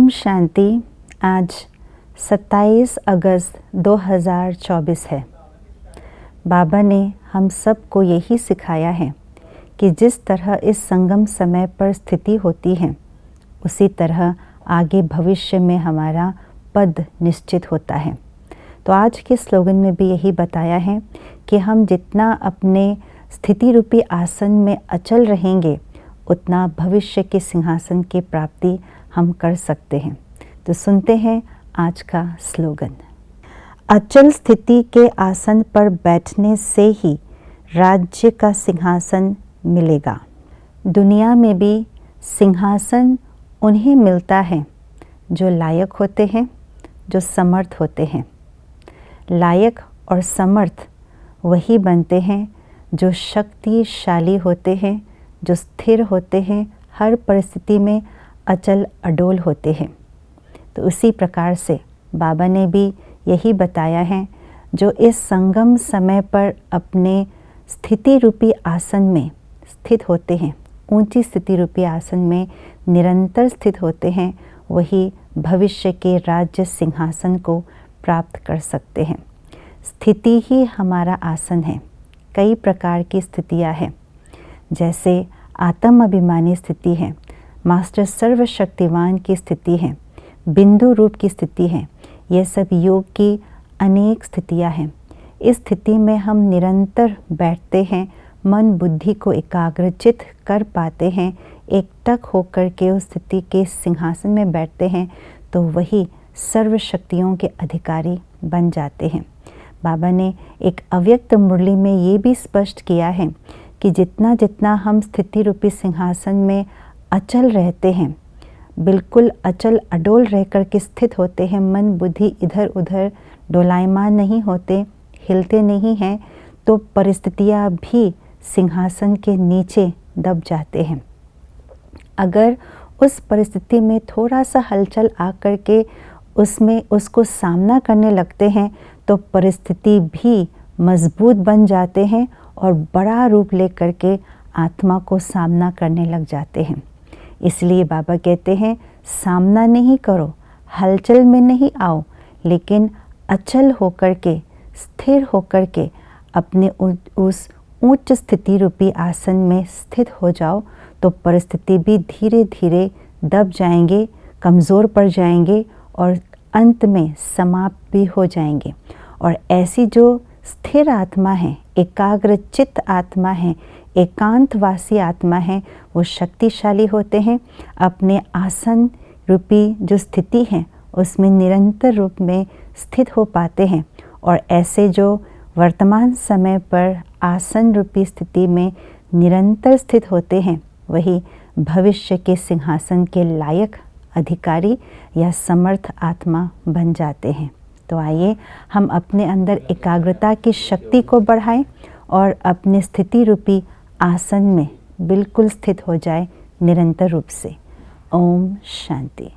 ओम शांति। आज 27 अगस्त 2024 है। बाबा ने हम सबको यही सिखाया है कि जिस तरह इस संगम समय पर स्थिति होती है उसी तरह आगे भविष्य में हमारा पद निश्चित होता है। तो आज के स्लोगन में भी यही बताया है कि हम जितना अपने स्थिति रूपी आसन में अचल रहेंगे उतना भविष्य के सिंहासन की प्राप्ति हम कर सकते हैं। तो सुनते हैं आज का स्लोगन। अचल स्थिति के आसन पर बैठने से ही राज्य का सिंहासन मिलेगा। दुनिया में भी सिंहासन उन्हें मिलता है जो लायक होते हैं, जो समर्थ होते हैं। लायक और समर्थ वही बनते हैं जो शक्तिशाली होते हैं, जो स्थिर होते हैं, हर परिस्थिति में अचल अडोल होते हैं। तो उसी प्रकार से बाबा ने भी यही बताया है, जो इस संगम समय पर अपने स्थिति रूपी आसन में स्थित होते हैं, ऊंची स्थिति रूपी आसन में निरंतर स्थित होते हैं, वही भविष्य के राज्य सिंहासन को प्राप्त कर सकते हैं। स्थिति ही हमारा आसन है। कई प्रकार की स्थितियां हैं, जैसे आत्म अभिमानी स्थिति है, मास्टर सर्वशक्तिवान की स्थिति है, बिंदु रूप की स्थिति है। ये सब योग की अनेक स्थितियां हैं। इस स्थिति में हम निरंतर बैठते हैं, मन बुद्धि को एकाग्रचित कर पाते हैं, एकटक होकर के उस स्थिति के सिंहासन में बैठते हैं, तो वही सर्व शक्तियों के अधिकारी बन जाते हैं। बाबा ने एक अव्यक्त मुरली में ये भी स्पष्ट किया है कि जितना जितना हम स्थिति रूपी सिंहासन में अचल रहते हैं, बिल्कुल अचल अडोल रह कर के स्थित होते हैं, मन बुद्धि इधर उधर डोलायमान नहीं होते, हिलते नहीं हैं, तो परिस्थितियाँ भी सिंहासन के नीचे दब जाते हैं। अगर उस परिस्थिति में थोड़ा सा हलचल आकर के उसमें उसको सामना करने लगते हैं तो परिस्थिति भी मजबूत बन जाते हैं और बड़ा रूप लेकर के आत्मा को सामना करने लग जाते हैं। इसलिए बाबा कहते हैं, सामना नहीं करो, हलचल में नहीं आओ, लेकिन अचल होकर के, स्थिर होकर के अपने उस उच्च स्थिति रूपी आसन में स्थित हो जाओ, तो परिस्थिति भी धीरे धीरे दब जाएंगे, कमज़ोर पड़ जाएंगे और अंत में समाप्त भी हो जाएंगे। और ऐसी जो स्थिर आत्मा है, एकाग्रचित्त आत्मा है, एकांतवासी आत्मा है, वो शक्तिशाली होते हैं। अपने आसन रूपी जो स्थिति है उसमें निरंतर रूप में स्थित हो पाते हैं। और ऐसे जो वर्तमान समय पर आसन रूपी स्थिति में निरंतर स्थित होते हैं, वही भविष्य के सिंहासन के लायक अधिकारी या समर्थ आत्मा बन जाते हैं। तो आइए हम अपने अंदर एकाग्रता की शक्ति को बढ़ाएं और अपने स्थिति रूपी आसन में बिल्कुल स्थित हो जाए निरंतर रूप से। ओम शांति।